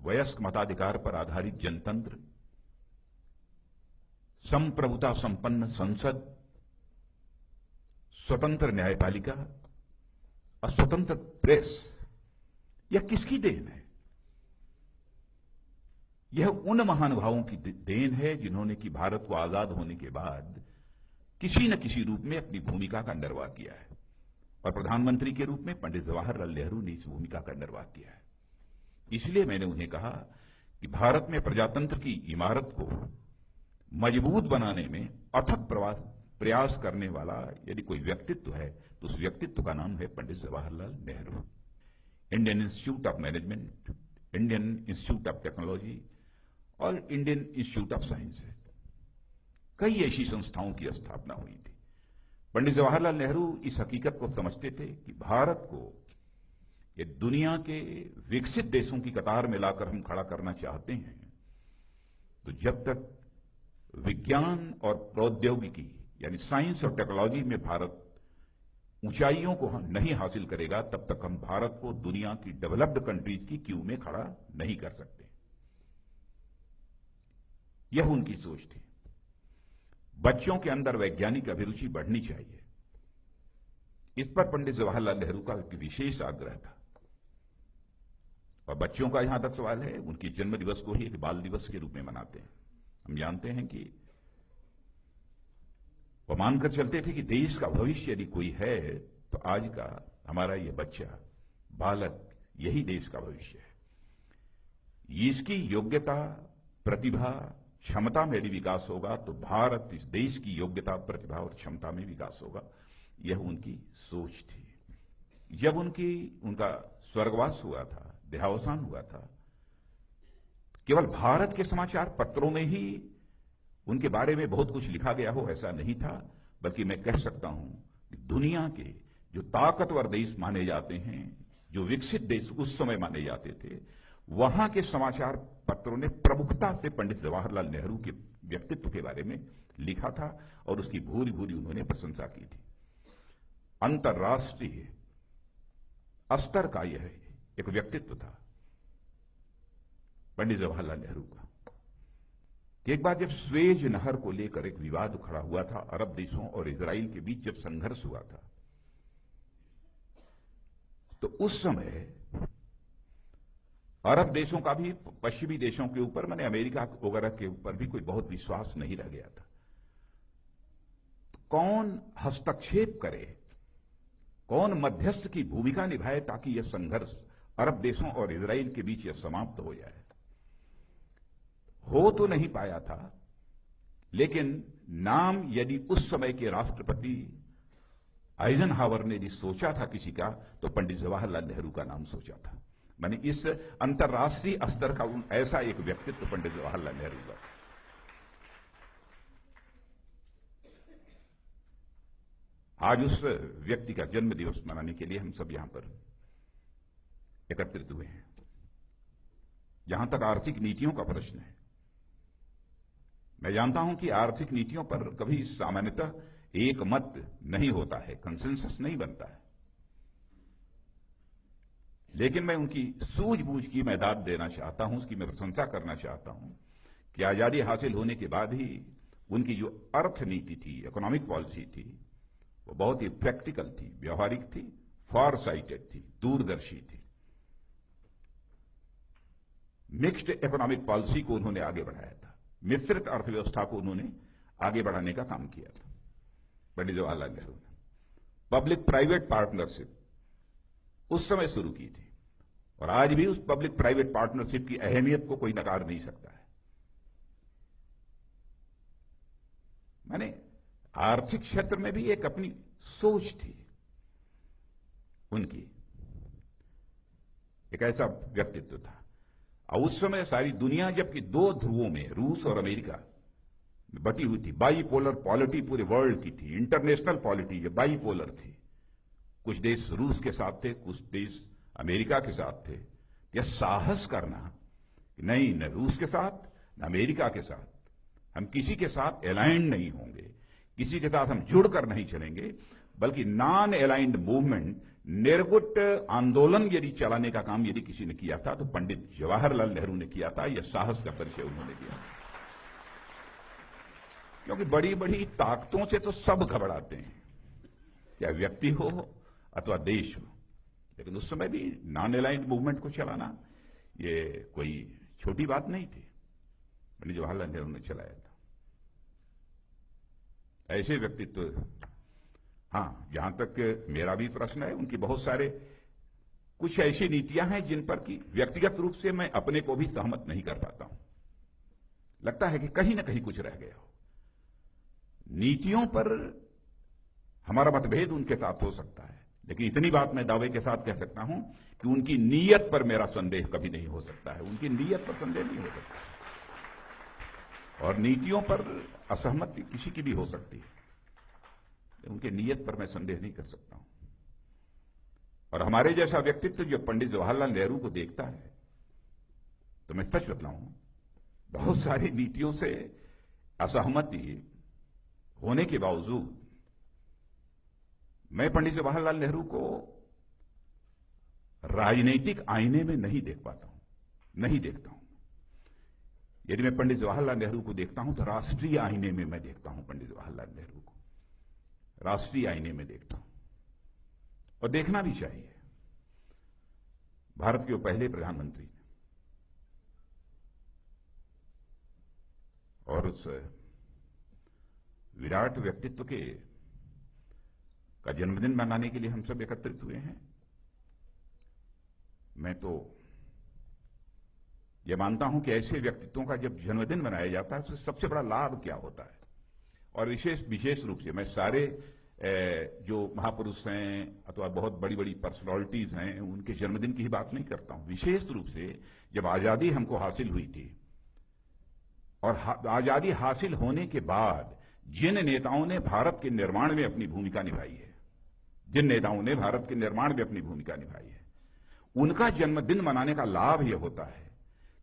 वयस्क मताधिकार पर आधारित जनतंत्र, संप्रभुता संपन्न संसद, स्वतंत्र न्यायपालिका और स्वतंत्र प्रेस, यह किसकी देन है? यह उन महानुभावों की देन है जिन्होंने कि भारत को आजाद होने के बाद किसी न किसी रूप में अपनी भूमिका का निर्वाह किया है, और प्रधानमंत्री के रूप में पंडित जवाहरलाल नेहरू ने इस भूमिका का निर्वाह किया है। इसलिए मैंने उन्हें कहा कि भारत में प्रजातंत्र की इमारत को मजबूत बनाने में अथक प्रयास करने वाला यदि कोई व्यक्तित्व है तो उस व्यक्तित्व का नाम है Pandit Jawaharlal Nehru. Indian Institute of Management, Indian Institute of Technology और इंडियन इंस्टीट्यूट ऑफ साइंस है, कई ऐसी संस्थाओं की स्थापना हुई थी। पंडित जवाहरलाल नेहरू इस हकीकत को समझते थे कि भारत को ये दुनिया के विकसित देशों की कतार में लाकर हम खड़ा करना चाहते हैं तो जब तक विज्ञान और प्रौद्योगिकी यानी साइंस और टेक्नोलॉजी में भारत ऊंचाइयों को हम नहीं हासिल करेगा तब तक हम भारत को दुनिया की डेवलप्ड कंट्रीज की क्यू में खड़ा नहीं कर सकते। यह उनकी सोच थी। बच्चों के अंदर वैज्ञानिक अभिरुचि बढ़नी चाहिए, इस पर पंडित जवाहरलाल नेहरू का एक विशेष आग्रह था। और बच्चों का यहां तक सवाल है, उनके जन्म दिवस को ही एक बाल दिवस के रूप में मनाते हैं। हम जानते हैं कि वो मानकर चलते थे कि देश का भविष्य यदि कोई है तो आज का हमारा ये बच्चा, बालक, यही देश का भविष्य है। इसकी योग्यता, प्रतिभा, क्षमता में यदि विकास होगा तो भारत इस देश की योग्यता, प्रतिभा और क्षमता में विकास होगा। यह उनकी सोच थी। जब उनका स्वर्गवास हुआ था, देहावसान हुआ था, केवल भारत के समाचार पत्रों में ही उनके बारे में बहुत कुछ लिखा गया हो ऐसा नहीं था, बल्कि मैं कह सकता हूं कि दुनिया के जो ताकतवर देश माने जाते हैं, जो विकसित देश उस समय माने जाते थे, वहां के समाचार पत्रों ने प्रमुखता से पंडित जवाहरलाल नेहरू के व्यक्तित्व के बारे में लिखा था और उसकी भूरी भूरी उन्होंने प्रशंसा की थी। अंतर्राष्ट्रीय स्तर का यह एक व्यक्तित्व था पंडित जवाहरलाल नेहरू का। एक बार जब स्वेज नहर को लेकर एक विवाद खड़ा हुआ था, अरब देशों और इजराइल के बीच जब संघर्ष हुआ था, तो उस समय अरब देशों का भी पश्चिमी देशों के ऊपर, माने अमेरिका वगैरह के ऊपर भी कोई बहुत विश्वास नहीं रह गया था। कौन हस्तक्षेप करे, कौन मध्यस्थ की भूमिका निभाए ताकि यह संघर्ष अरब देशों और इजराइल के बीच यह समाप्त हो जाए। हो तो नहीं पाया था, लेकिन नाम यदि उस समय के राष्ट्रपति आइजनहावर ने यदि सोचा था किसी का, तो पंडित जवाहरलाल नेहरू का नाम सोचा था। माने इस अंतर्राष्ट्रीय स्तर का ऐसा एक व्यक्तित्व पंडित जवाहरलाल नेहरू का। आज उस व्यक्ति का जन्म दिवस मनाने के लिए हम सब यहां पर एकत्रित हुए हैं। जहां तक आर्थिक नीतियों का प्रश्न है, मैं जानता हूं कि आर्थिक नीतियों पर कभी सामान्यतः एक मत नहीं होता है, कंसेंसस नहीं बनता है, लेकिन मैं उनकी सूझबूझ की मैं दाद देना चाहता हूं, उसकी मैं प्रशंसा करना चाहता हूं कि आजादी हासिल होने के बाद ही उनकी जो अर्थ नीति थी, इकोनॉमिक पॉलिसी थी, वो बहुत ही प्रैक्टिकल थी, व्यवहारिक थी, फॉर साइटेड थी, दूरदर्शी थी। मिक्स्ड इकोनॉमिक पॉलिसी को उन्होंने आगे बढ़ाया था, मिश्रित अर्थव्यवस्था को उन्होंने आगे बढ़ाने का काम किया था पंडित जवाहरलाल नेहरू ने। पब्लिक प्राइवेट पार्टनरशिप उस समय शुरू की थी, और आज भी उस पब्लिक प्राइवेट पार्टनरशिप की अहमियत को कोई नकार नहीं सकता है। माने आर्थिक क्षेत्र में भी एक अपनी सोच थी उनकी, एक ऐसा व्यक्तित्व था। और उस समय सारी दुनिया जबकि दो ध्रुवों में, रूस और अमेरिका, बटी हुई थी, बाईपोलर पॉलिटी पूरे वर्ल्ड की थी, इंटरनेशनल पॉलिटी ये बाईपोलर थी। कुछ देश रूस के साथ थे, कुछ देश अमेरिका के साथ थे। यह साहस करना कि नहीं, न रूस के साथ न अमेरिका के साथ हम किसी के साथ अलाइंड नहीं होंगे, किसी के साथ हम जुड़कर नहीं चलेंगे, बल्कि नॉन अलाइंड मूवमेंट, निर्गुट आंदोलन यदि चलाने का काम यदि किसी ने किया था तो पंडित जवाहरलाल नेहरू ने किया था। यह साहस का परिचय उन्होंने दिया। क्योंकि बड़ी बड़ी ताकतों से तो सब घबराते हैं, चाहे व्यक्ति हो अथवा देश हो, लेकिन उस समय भी नॉन अलाइंड मूवमेंट को चलाना ये कोई छोटी बात नहीं थी। पंडित जवाहरलाल नेहरू ने चलाया था। ऐसे व्यक्तित्व, हाँ, जहां तक मेरा भी प्रश्न है, उनकी बहुत सारे कुछ ऐसी नीतियां हैं जिन पर कि व्यक्तिगत रूप से मैं अपने को भी सहमत नहीं कर पाता हूं। लगता है कि कहीं ना कहीं कुछ रह गया हो। नीतियों पर हमारा मतभेद उनके साथ हो सकता है, लेकिन इतनी बात मैं दावे के साथ कह सकता हूं कि उनकी नीयत पर मेरा संदेह कभी नहीं हो सकता है। उनकी नीयत पर संदेह नहीं हो सकता, और नीतियों पर असहमति किसी की भी हो सकती है, उनके नीयत पर मैं संदेह नहीं कर सकता हूं। और हमारे जैसा व्यक्तित्व जो पंडित जवाहरलाल नेहरू को देखता है, तो मैं सच बतलाऊं, बहुत सारी नीतियों से असहमति होने के बावजूद मैं पंडित जवाहरलाल नेहरू को राजनीतिक आईने में नहीं देख पाता हूं, नहीं देखता हूं। यदि मैं पंडित जवाहरलाल नेहरू को देखता हूं तो राष्ट्रीय आईने में मैं देखता हूं पंडित जवाहरलाल नेहरू को, राष्ट्रीय आईने में देखता हूं, और देखना भी चाहिए। भारत के वो पहले प्रधानमंत्री, और उस विराट व्यक्तित्व का जन्मदिन मनाने के लिए हम सब एकत्रित हुए हैं। मैं तो यह मानता हूं कि ऐसे व्यक्तित्वों का जब जन्मदिन मनाया जाता है, उससे सबसे बड़ा लाभ क्या होता है। और विशेष रूप से मैं सारे जो महापुरुष हैं अथवा बहुत बड़ी बड़ी पर्सनालिटीज हैं, उनके जन्मदिन की ही बात नहीं करता हूं। विशेष रूप से जब आजादी हमको हासिल हुई थी, और आजादी हासिल होने के बाद जिन नेताओं ने भारत के निर्माण में अपनी भूमिका निभाई है, जिन नेताओं ने भारत के निर्माण में अपनी भूमिका निभाई है, उनका जन्मदिन मनाने का लाभ यह होता है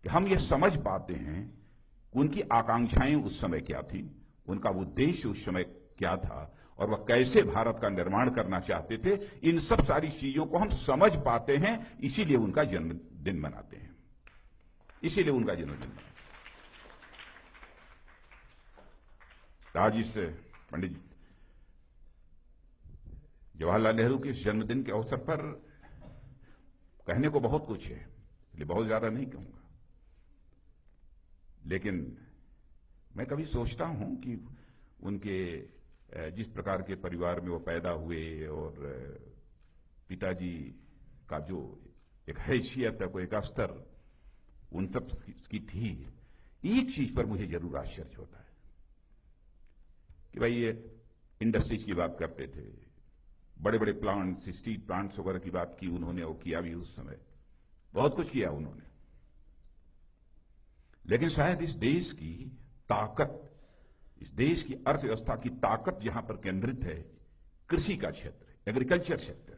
कि हम ये समझ पाते हैं उनकी आकांक्षाएं उस समय क्या थी, उनका उद्देश्य उस समय क्या था, और वह कैसे भारत का निर्माण करना चाहते थे। इन सब सारी चीजों को हम समझ पाते हैं, इसीलिए उनका जन्मदिन मनाते हैं, इसीलिए उनका जन्मदिन मनाते हैं। आज इस पंडित जवाहरलाल नेहरू के जन्मदिन के अवसर पर कहने को बहुत कुछ है, इसलिए बहुत ज्यादा नहीं कहूंगा, लेकिन मैं कभी सोचता हूं कि उनके जिस प्रकार के परिवार में वो पैदा हुए, और पिताजी का जो एक हैसियत है, कोई एक स्तर उन सब की थी, एक चीज पर मुझे जरूर आश्चर्य होता है कि भाई ये इंडस्ट्रीज की बात करते थे, बड़े बड़े प्लांट्स, स्टील प्लांट्स वगैरह की बात की उन्होंने, और किया भी उस समय, बहुत कुछ किया उन्होंने। लेकिन शायद इस देश की ताकत, इस देश की अर्थव्यवस्था की ताकत जहां पर केंद्रित है, कृषि का क्षेत्र, एग्रीकल्चर सेक्टर,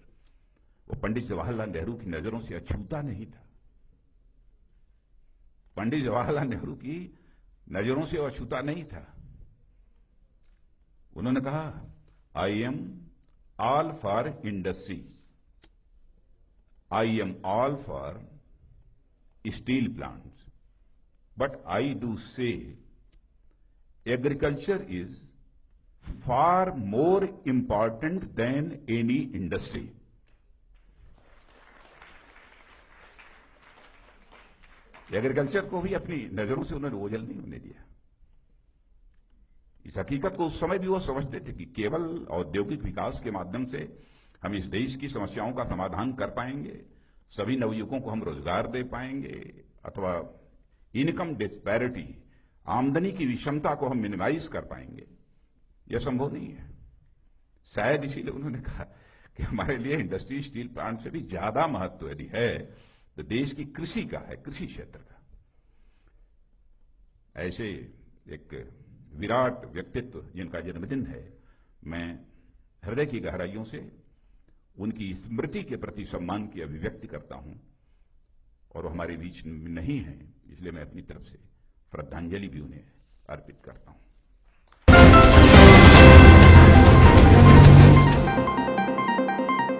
वो पंडित जवाहरलाल नेहरू की नजरों से अछूता नहीं था। पंडित जवाहरलाल नेहरू की नजरों से वो अछूता नहीं था। उन्होंने कहा, I am all for industries, I am all for steel plants, but I do say agriculture is far more important than any industry. Agriculture को भी अपनी नजरों से उन्होंने ओझल नहीं होने दिया। इस हकीकत को उस समय भी वो समझते थे कि केवल औद्योगिक विकास के माध्यम से हम इस देश की समस्याओं का समाधान कर पाएंगे, सभी नवयुवकों को हम रोजगार दे पाएंगे, अथवा इनकम डिस्पैरिटी, आमदनी की विषमता को हम मिनिमाइज कर पाएंगे, यह संभव नहीं है। शायद इसीलिए उन्होंने कहा कि हमारे लिए इंडस्ट्री, स्टील प्लांट से भी ज्यादा महत्व यदि है तो देश की कृषि का है, कृषि क्षेत्र का। ऐसे एक विराट व्यक्तित्व जिनका जन्मदिन है, मैं हृदय की गहराइयों से उनकी स्मृति के प्रति सम्मान की अभिव्यक्ति करता हूं, और वो हमारे बीच नहीं है, इसलिए मैं अपनी तरफ से श्रद्धांजलि भी उन्हें अर्पित करता हूं।